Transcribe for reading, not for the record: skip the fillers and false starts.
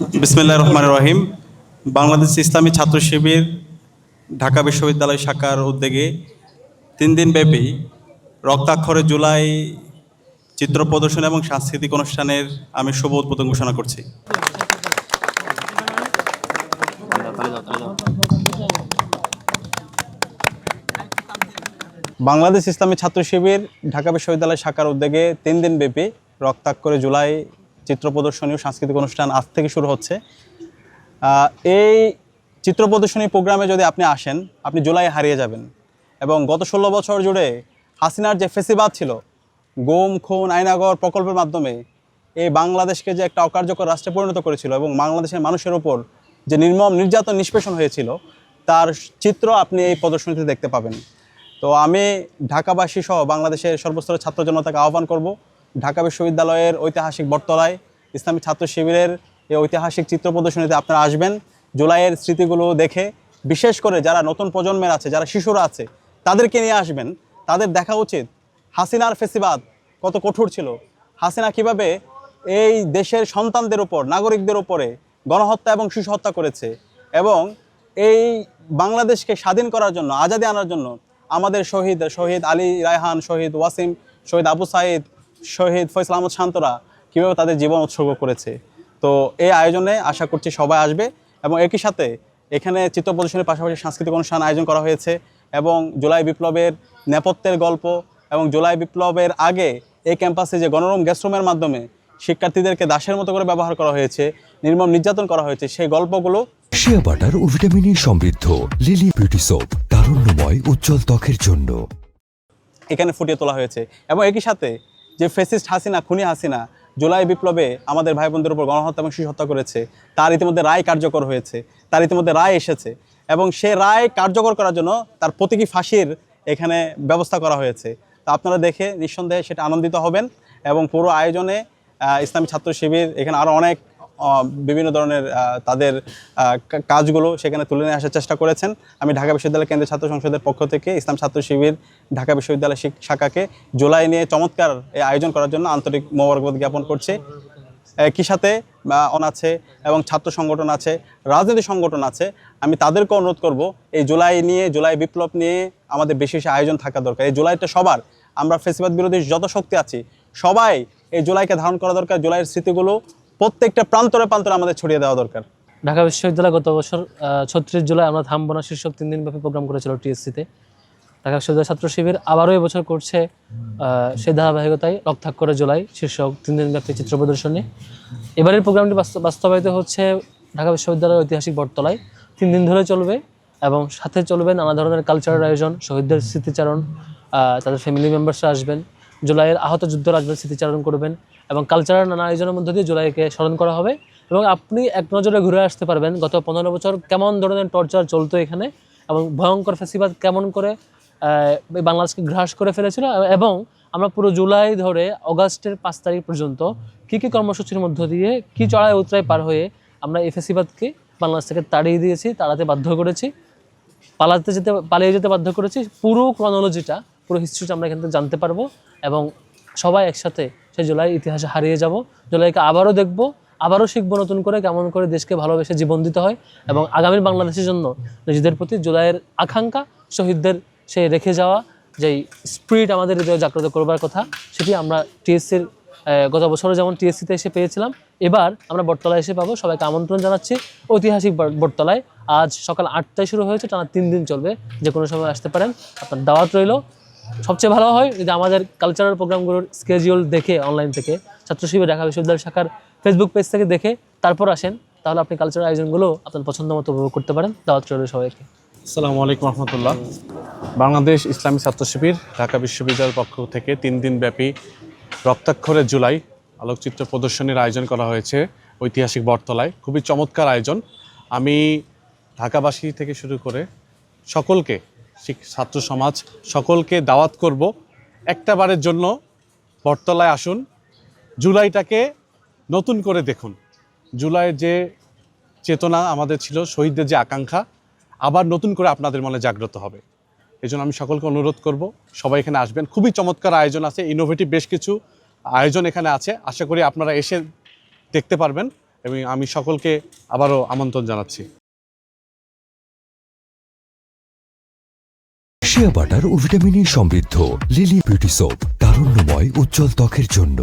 বিসমিল্লাহির রহমানির রহিম। বাংলাদেশ ইসলামী ছাত্র শিবির ঢাকা বিশ্ববিদ্যালয় শাখার উদ্যোগে 3 দিন ব্যাপী রক্তাক্ষরে জুলাই চিত্র প্রদর্শন এবং সাংস্কৃতিক অনুষ্ঠানের আমি শুভ উদ্বোধন ঘোষণা করছি। বাংলাদেশ ইসলামী ছাত্র শিবির ঢাকা বিশ্ববিদ্যালয় শাখার উদ্যোগে 3 দিন ব্যাপী রক্তাক্ষরে জুলাই চিত্র প্রদর্শনী ও সাংস্কৃতিক অনুষ্ঠান আজ থেকে শুরু হচ্ছে। এই চিত্র প্রদর্শনী প্রোগ্রামে যদি আপনি আসেন, আপনি জুলাই হারিয়ে যাবেন। এবং গত 16 বছর জুড়ে হাসিনার যে ফেসিবাদ ছিল, গুম খুন আয়নাগর প্রকল্পের মাধ্যমে এই বাংলাদেশকে যে একটা অকার্যকর রাষ্ট্রে পরিণত করেছিল এবং বাংলাদেশের মানুষের ওপর যে নির্মম নির্যাতন নিষ্পেষণ হয়েছিল, তার চিত্র আপনি এই প্রদর্শনীতে দেখতে পাবেন। তো আমি ঢাকাবাসী সহ বাংলাদেশের সর্বস্তরের ছাত্র জনতাকে আহ্বান করব, ঢাকা বিশ্ববিদ্যালয়ের ঐতিহাসিক বটতলায় ইসলামী ছাত্র শিবিরের এই ঐতিহাসিক চিত্র প্রদর্শনীতে আপনারা আসবেন। জুলাইয়ের স্মৃতিগুলো দেখে, বিশেষ করে যারা নতুন প্রজন্মের আছে, যারা শিশুরা আছে, তাদেরকে নিয়ে আসবেন। তাদের দেখা উচিত হাসিনার ফেসিবাদ কত কঠোর ছিল, হাসিনা কিভাবে এই দেশের সন্তানদের উপর, নাগরিকদের উপরে গণহত্যা এবং শিশু হত্যা করেছে, এবং এই বাংলাদেশকে স্বাধীন করার জন্য, আজাদি আনার জন্য আমাদের শহীদ আলী রায়হান, শহীদ ওয়াসিম, শহীদ আবু সাইদ, শহীদ ফয়সাল আহমদ শান্তরা কীভাবে তাদের জীবন উৎসর্গ করেছে। তো এই আয়োজনে আশা করছি সবাই আসবে। এবং একই সাথে এখানে চিত্র প্রদর্শনীর পাশাপাশি সাংস্কৃতিক অনুষ্ঠান আয়োজন করা হয়েছে, এবং জুলাই বিপ্লবের নেপথ্যের গল্প এবং জুলাই বিপ্লবের আগে এই ক্যাম্পাসে যে গণরুম গেস্টরুমের মাধ্যমে শিক্ষার্থীদেরকে দাসের মতো করে ব্যবহার করা হয়েছে, নির্মম নির্যাতন করা হয়েছে, সেই গল্পগুলো শিয়া বাটার ও ভিটামিন ই সমৃদ্ধ লিলি বিউটি সোপ, তারুণ্যময় উজ্জ্বল ত্বকের জন্য এখানে ফুটিয়ে তোলা হয়েছে। এবং একই সাথে যে ফ্যাসিস্ট হাসিনা, খুনি হাসিনা জুলাই বিপ্লবে আমাদের ভাই বোনদের উপর গণহত্যা এবং শিশু হত্যা করেছে, তার ইতিমধ্যে রায় কার্যকর হয়েছে, তার ইতিমধ্যে রায় এসেছে, এবং সে রায় কার্যকর করার জন্য তার প্রতীকী ফাঁসির এখানে ব্যবস্থা করা হয়েছে। তো আপনারা দেখে নিঃসন্দেহে সেটা আনন্দিত হবেন। এবং পুরো আয়োজনে ইসলামী ছাত্র শিবির এখানে আরও অনেক বিভিন্ন ধরনের তাদের কাজগুলো সেখানে তুলে নিয়ে আসার চেষ্টা করেছেন। আমি ঢাকা বিশ্ববিদ্যালয় কেন্দ্রীয় ছাত্র সংসদের পক্ষ থেকে ইসলাম ছাত্র শিবির ঢাকা বিশ্ববিদ্যালয় শাখাকে জুলাই নিয়ে চমৎকার এই আয়োজন করার জন্য আন্তরিক মোবারকবাদ জ্ঞাপন করছি। একই সাথে আছে এবং ছাত্র সংগঠন আছে, রাজনৈতিক সংগঠন আছে, আমি তাদেরকে অনুরোধ করব এই জুলাই নিয়ে, জুলাই বিপ্লব নিয়ে আমাদের বেশি বেশি আয়োজন থাকা দরকার। এই জুলাইটা সবার, আমরা ফেসিবাদ বিরোধী যত শক্তি আছি সবাই এই জুলাইকে ধারণ করা দরকার। জুলাইয়ের স্মৃতিগুলো প্রত্যেকটা প্রান্তরে প্রান্তরে আমাদের ছড়িয়ে দেওয়া দরকার। ঢাকা বিশ্ববিদ্যালয় গত বছর 36 জুলাই আমরা থামবো না শীর্ষক 3 দিনব্যাপী প্রোগ্রাম করেছিল টিএসসিতে। ঢাকা বিশ্ববিদ্যালয় ছাত্র শিবির আবারও এবছর করছে সেই ধারাবাহিকতায় রক্তাক্ষরে জুলাই শীর্ষক 3 দিনব্যাপী চিত্র প্রদর্শনী। এবারের প্রোগ্রামটি বাস্তবায়িত হচ্ছে ঢাকা বিশ্ববিদ্যালয়ের ঐতিহাসিক বটতলায়। 3 দিন ধরে চলবে এবং সাথে চলবে নানা ধরনের কালচারাল আয়োজন, শহীদদের স্মৃতিচারণ, তাদের ফ্যামিলি মেম্বার্সরা আসবেন, জুলাইয়ের আহত যুদ্ধরা আসবেন, স্মৃতিচারণ করবেন, এবং কালচারাল নানা আয়োজনের মধ্য দিয়ে জুলাইকে স্মরণ করা হবে। এবং আপনি এক নজরে ঘুরে আসতে পারবেন গত 15 বছর কেমন ধরনের টর্চার চলতো এখানে, এবং ভয়ঙ্কর ফ্যাসিবাদ কেমন করে বাংলাদেশকে গ্রাস করে ফেলেছিল, এবং আমরা পুরো জুলাই ধরে অগাস্টের 5 তারিখ পর্যন্ত কী কী কর্মসূচির মধ্য দিয়ে কী চড়াই উতরাই পার হয়ে আমরা এই ফ্যাসিবাদকে বাংলাদেশ থেকে তাড়িয়ে দিয়েছি, তাড়াতে বাধ্য করেছি, পালিয়ে যেতে বাধ্য করেছি। পুরো ক্রনোলজিটা, পুরো হিস্ট্রিটা আমরা এখান থেকে জানতে পারবো, এবং সবাই একসাথে সেই জুলাই ইতিহাসে হারিয়ে যাব। জুলাইকে আবারও দেখব, আবারও শিখবো নতুন করে কেমন করে দেশকে ভালোবেসে জীবন দিতে হয়, এবং আগামীর বাংলাদেশের জন্য নিজেদের প্রতি জুলাইয়ের আকাঙ্ক্ষা, শহীদদের সেই রেখে যাওয়া যেই স্পিরিট আমাদের হৃদয়ে জাগ্রত করবার কথা, সেটি আমরা টিএসসির গত বছরও যেমন টিএসসিতে এসে পেয়েছিলাম, এবার আমরা বটতলায় এসে পাবো। সবাইকে আমন্ত্রণ জানাচ্ছি ঐতিহাসিক বটতলায়। আজ সকাল 8টায় শুরু হয়েছে, টানা 3 দিন চলবে, যে কোনো সময় আসতে পারেন, আপনার দাওয়াত রইল। সবচেয়ে ভালো হয় যদি আমাদের কালচারাল প্রোগ্রামগুলোর স্কেডিউল দেখে অনলাইন থেকে, ছাত্র শিবির ঢাকা বিশ্ববিদ্যালয় শাখার ফেসবুক পেজ থেকে দেখে তারপর আসেন, তাহলে আপনি কালচারাল আয়োজনগুলো আপনার পছন্দ মতো উপভোগ করতে পারেন। দাওয়াত রইল সবাইকে। আসসালামু আলাইকুম রহমতুল্লাহ। বাংলাদেশ ইসলামী ছাত্র শিবির ঢাকা বিশ্ববিদ্যালয়ের পক্ষ থেকে 3 দিন ব্যাপী রক্তাক্ষরে জুলাই আলোকচিত্র প্রদর্শনীর আয়োজন করা হয়েছে ঐতিহাসিক বটতলায়। খুবই চমৎকার আয়োজন। আমি ঢাকাবাসী থেকে শুরু করে সকলকে, ছাত্র সমাজ সকলকে দাওয়াত করব, একটা বারের জন্য বটতলায় আসুন, জুলাইটাকে নতুন করে দেখুন। জুলাইয়ের যে চেতনা আমাদের ছিল, শহীদদের যে আকাঙ্ক্ষা, আবার নতুন করে আপনাদের মনে জাগ্রত হবে। এই জন্য আমি সকলকে অনুরোধ করব, সবাই এখানে আসবেন। খুবই চমৎকার আয়োজন আছে, ইনোভেটিভ বেশ কিছু আয়োজন এখানে আছে। আশা করি আপনারা এসে দেখতে পারবেন এবং আমি সকলকে আবারও আমন্ত্রণ জানাচ্ছি। শিয়া বাটার ও ভিটামিন ই সমৃদ্ধ লিলি বিউটি সোপ, তারুণ্যময় উজ্জ্বল ত্বকের জন্য।